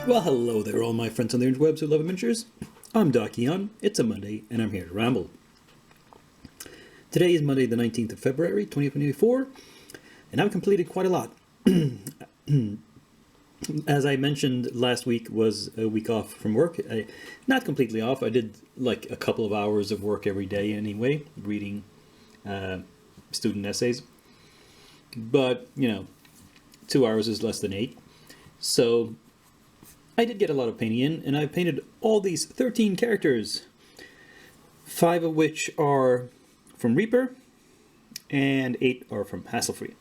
Well, hello there, all my friends on the interwebs who love adventures. I'm Doc Eon. It's a Monday, and I'm here to ramble. Today is Monday, the 19th of February, 2024, and I've completed quite a lot. As I mentioned, last week was a week off from work. Not completely off. I did like a couple of hours of work every day anyway, reading student essays. But, 2 hours is less than 8. So I did get a lot of painting in, and I painted all these 13 characters, 5 of which are from Reaper, and 8 are from Hassle-Free.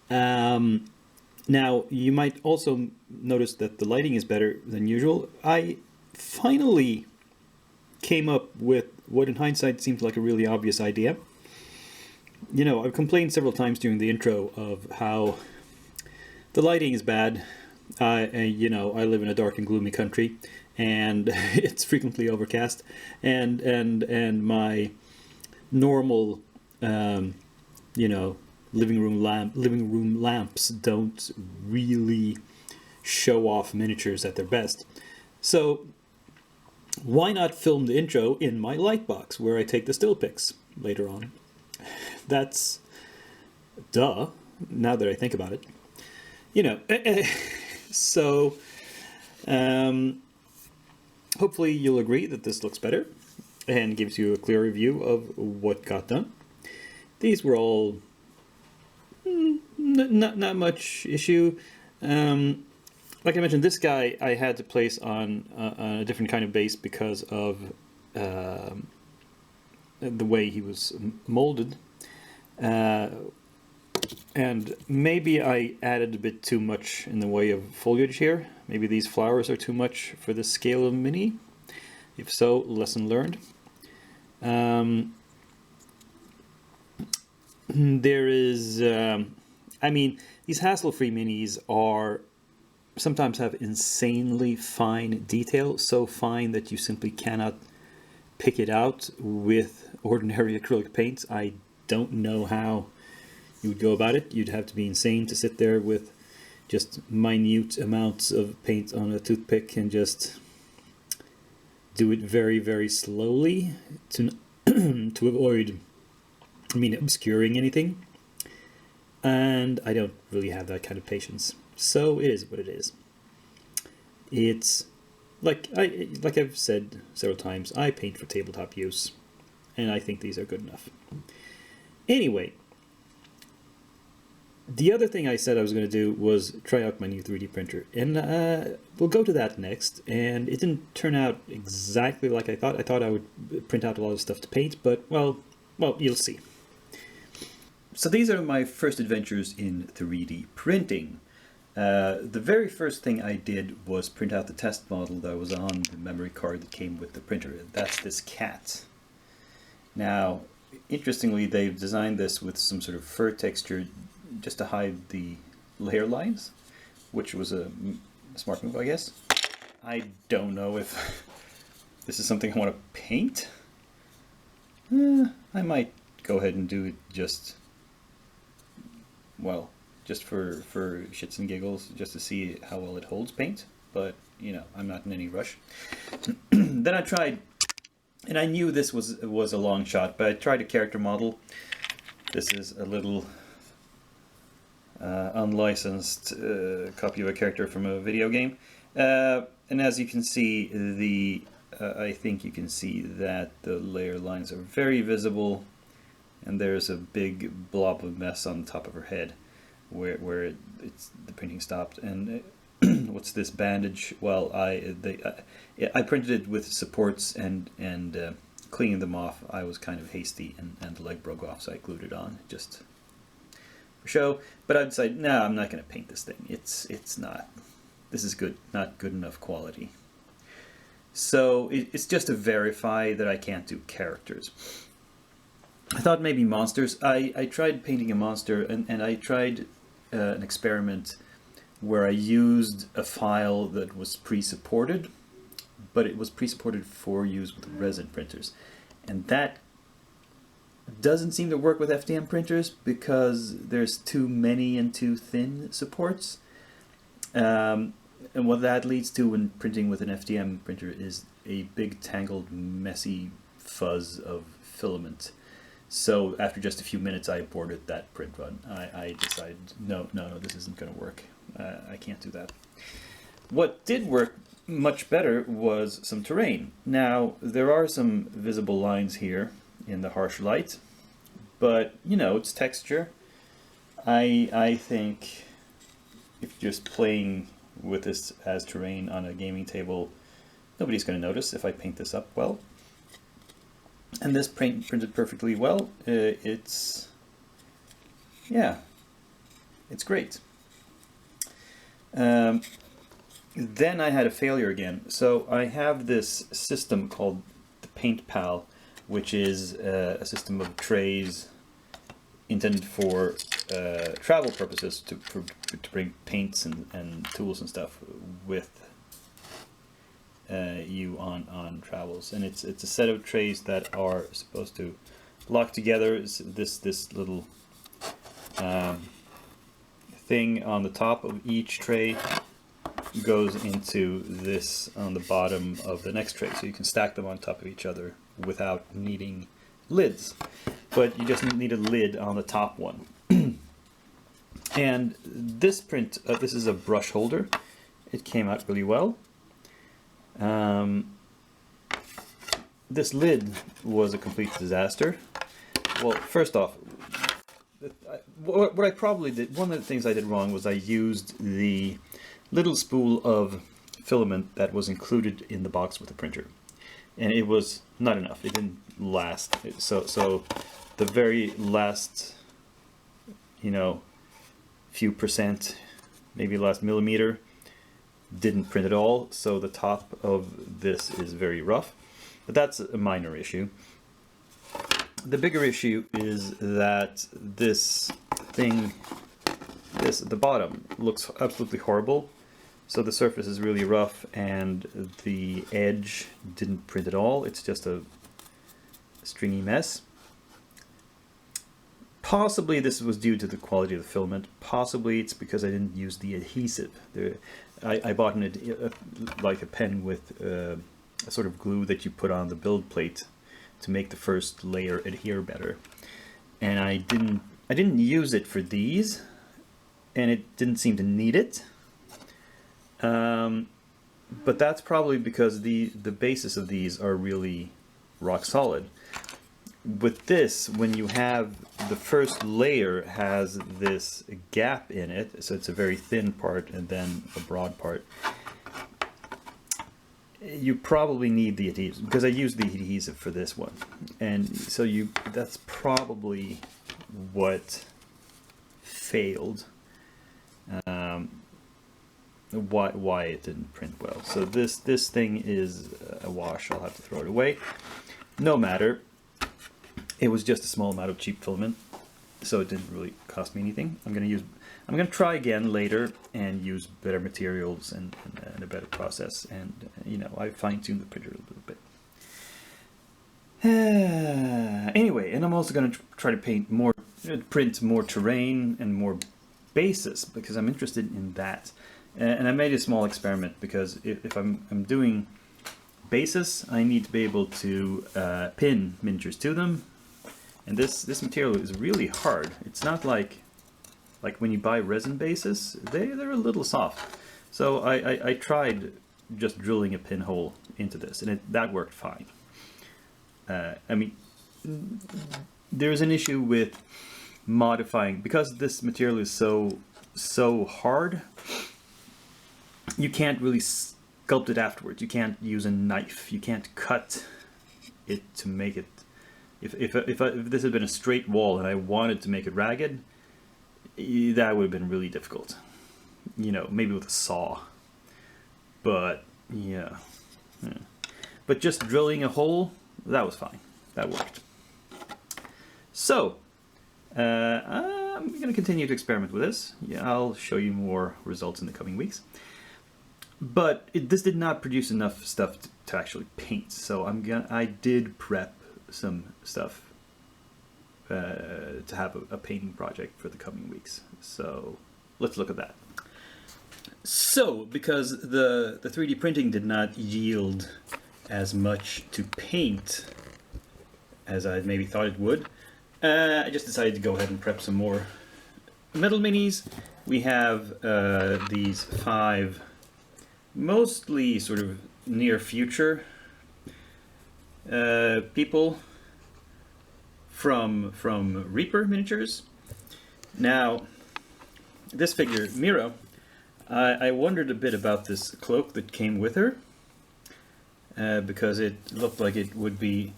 Now, you might also notice that the lighting is better than usual. I finally came up with what in hindsight seems like a really obvious idea. I've complained several times during the intro of how the lighting is bad. I live in a dark and gloomy country, and it's frequently overcast, and my normal, living room lamps don't really show off miniatures at their best. So why not film the intro in my light box where I take the still pics later on? That's duh. Now that I think about it, So, hopefully you'll agree that this looks better and gives you a clearer view of what got done. These were all not much issue. Like I mentioned, this guy I had to place on a different kind of base because of the way he was molded. And maybe I added a bit too much in the way of foliage here. Maybe these flowers are too much for the scale of Mini. If so, lesson learned. There is, these hassle-free minis sometimes have insanely fine detail, so fine that you simply cannot pick it out with ordinary acrylic paints. I don't know how you would go about it. You'd have to be insane to sit there with just minute amounts of paint on a toothpick and just do it very, very slowly to to avoid, obscuring anything. And I don't really have that kind of patience. So it is what it is. It's like I've said several times, I paint for tabletop use, and I think these are good enough. Anyway, the other thing I said I was going to do was try out my new 3D printer, and we'll go to that next. And it didn't turn out exactly like I thought. I thought I would print out a lot of stuff to paint, but well, you'll see. So these are my first adventures in 3D printing. The very first thing I did was print out the test model that was on the memory card that came with the printer. That's this cat. Now, interestingly, they've designed this with some sort of fur texture just to hide the layer lines, which was a smart move, I guess. I don't know if this is something I want to paint. I might go ahead and do it just for shits and giggles, just to see how well it holds paint. But, I'm not in any rush. Then I tried, and I knew this was a long shot, but I tried a character model. This is a little unlicensed copy of a character from a video game, and as you can see, I think you can see that the layer lines are very visible, and there's a big blob of mess on top of her head where the printing stopped. And what's this bandage? Well, I printed it with supports and cleaning them off. I was kind of hasty, and the leg broke off, so I glued it on just for show. But I decided, no, I'm not going to paint this thing. It's not. This is not good enough quality. So it's just to verify that I can't do characters. I thought maybe monsters. I tried painting a monster, and I tried an experiment where I used a file that was pre-supported, but it was pre-supported for use with resin printers. And that doesn't seem to work with FDM printers because there's too many and too thin supports. And what that leads to when printing with an FDM printer is a big, tangled, messy fuzz of filament. So after just a few minutes, I aborted that print run. I decided, no, this isn't going to work. I can't do that. What did work much better was some terrain. Now, there are some visible lines here in the harsh light, but, you know, it's texture. I think if you're just playing with this as terrain on a gaming table, nobody's going to notice if I paint this up well. And this printed perfectly well. It's great. Then I had a failure again. So I have this system called the Paint Pal, which is a system of trays intended for travel purposes, to bring paints and tools and stuff with you on travels. And it's a set of trays that are supposed to lock together. This little thing on the top of each tray goes into this on the bottom of the next tray, so you can stack them on top of each other without needing lids, but you just need a lid on the top one. And this print, this is a brush holder. It came out really well. This lid was a complete disaster. Well, first off, what I probably did, one of the things I did wrong was I used the little spool of filament that was included in the box with the printer, and it was not enough. It didn't last. So the very last, you know, few percent, maybe last millimeter, didn't print at all. So the top of this is very rough, but that's a minor issue. The bigger issue is that this thing, the bottom looks absolutely horrible. So the surface is really rough and the edge didn't print at all. It's just a stringy mess. Possibly this was due to the quality of the filament. Possibly it's because I didn't use the adhesive. I bought like a pen with a sort of glue that you put on the build plate to make the first layer adhere better. And I didn't use it for these, and it didn't seem to need it. But that's probably because the basis of these are really rock solid. With this, when you have the first layer has this gap in it, so it's a very thin part and then a broad part, you probably need the adhesive, because I used the adhesive for this one, and so that's probably what failed, why it didn't print well. So this thing is a wash. I'll have to throw it away. No matter. It was just a small amount of cheap filament, so it didn't really cost me anything. I'm gonna try again later and use better materials and a better process, and you know, I fine-tuned the printer a little bit. Anyway, and I'm also gonna try to print more terrain and more bases, because I'm interested in that. And I made a small experiment, because if I'm doing bases, I need to be able to pin miniatures to them. And this material is really hard. It's not like when you buy resin bases, they're a little soft. So I tried just drilling a pinhole into this, and that worked fine. I mean, there's an issue with modifying, because this material is so hard. You can't really sculpt it afterwards. You can't use a knife. You can't cut it to make it. If this had been a straight wall and I wanted to make it ragged, that would have been really difficult. You know, maybe with a saw. But yeah. But just drilling a hole, that was fine. That worked. So I'm going to continue to experiment with this. Yeah, I'll show you more results in the coming weeks. But this did not produce enough stuff to actually paint. So I did prep some stuff to have a painting project for the coming weeks. So let's look at that. So, because the 3D printing did not yield as much to paint as I maybe thought it would, I just decided to go ahead and prep some more metal minis. We have these 5 mostly sort of near future people from Reaper Miniatures. Now, this figure, Miro, I wondered a bit about this cloak that came with her, because it looked like it would be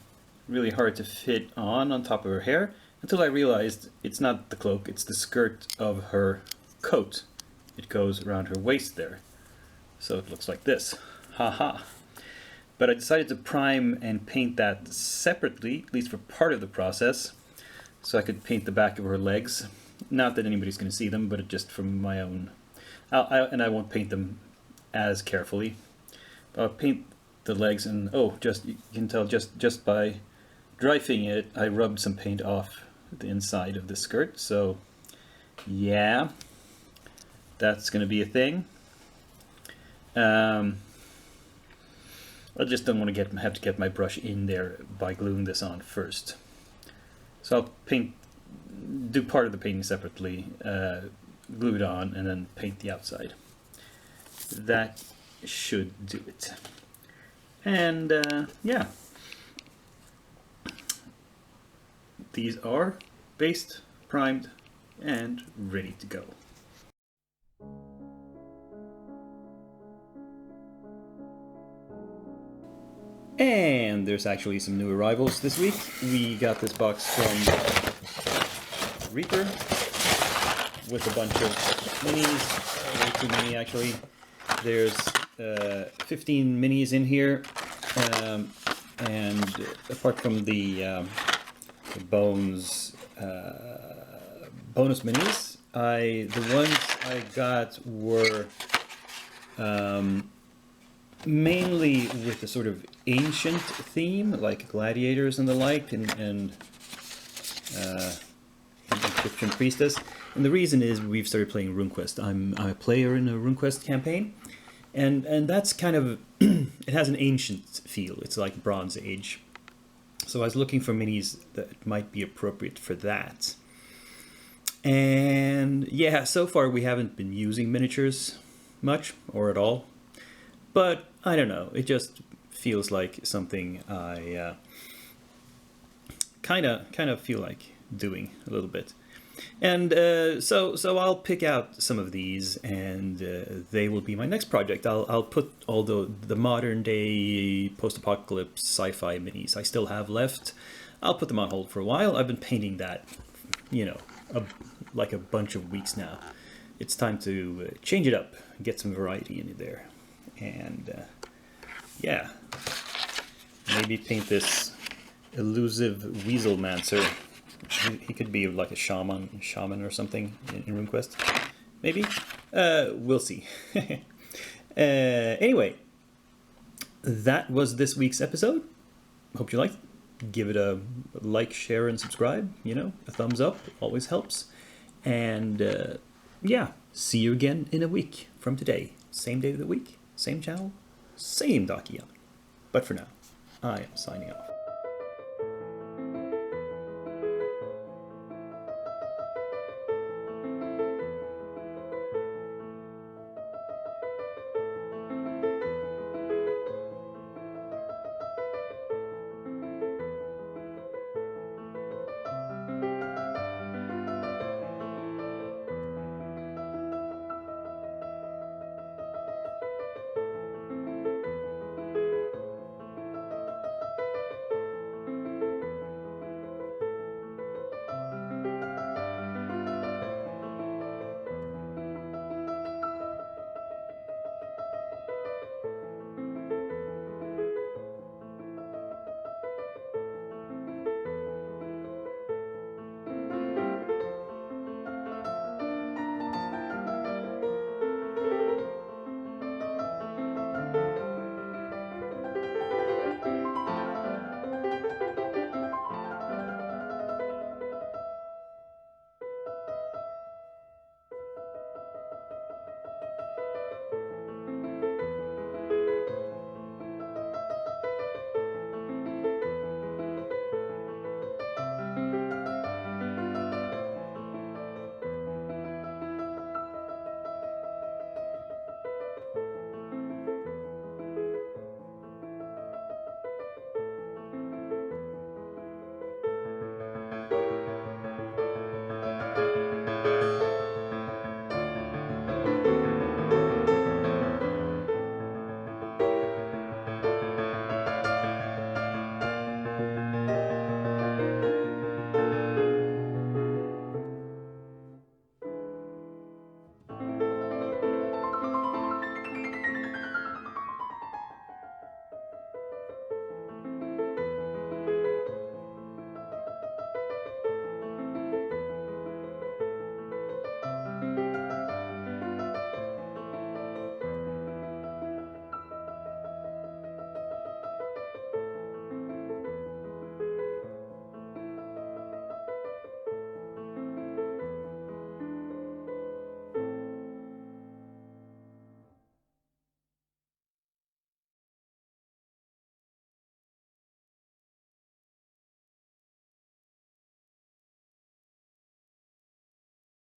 really hard to fit on top of her hair, until I realized it's not the cloak, it's the skirt of her coat. It goes around her waist there. So it looks like this. Haha. But I decided to prime and paint that separately, at least for part of the process, so I could paint the back of her legs. Not that anybody's going to see them, but just from my own. And I won't paint them as carefully. I'll paint the legs, and just you can tell just by dry-fitting it, I rubbed some paint off the inside of the skirt. So yeah, that's going to be a thing. I just don't want to have to get my brush in there by gluing this on first. So I'll do part of the painting separately, glue it on, and then paint the outside. That should do it. And yeah, these are based, primed, and ready to go. And there's actually some new arrivals this week. We got this box from Reaper with a bunch of minis, way too many actually. There's 15 minis in here, and apart from the Bones bonus minis, the ones I got were mainly with a sort of ancient theme, like gladiators and the like, and Egyptian priestess. And the reason is we've started playing RuneQuest. I'm a player in a RuneQuest campaign, and that's kind of it has an ancient feel. It's like Bronze Age. So I was looking for minis that might be appropriate for that. And yeah, so far we haven't been using miniatures much or at all. But I don't know, it just feels like something I kind of feel like doing a little bit. And so I'll pick out some of these, and they will be my next project. I'll put all the modern day post-apocalypse sci-fi minis I still have left. I'll put them on hold for a while. I've been painting that, like a bunch of weeks now. It's time to change it up, get some variety in there. And yeah, maybe paint this elusive Weaselmancer. He could be like a shaman or something in RuneQuest. Maybe? We'll see. Anyway, that was this week's episode. Hope you liked it. Give it a like, share, and subscribe. A thumbs up always helps. And yeah, see you again in a week from today. Same day of the week, same channel, same Dakian. But for now, I am signing off.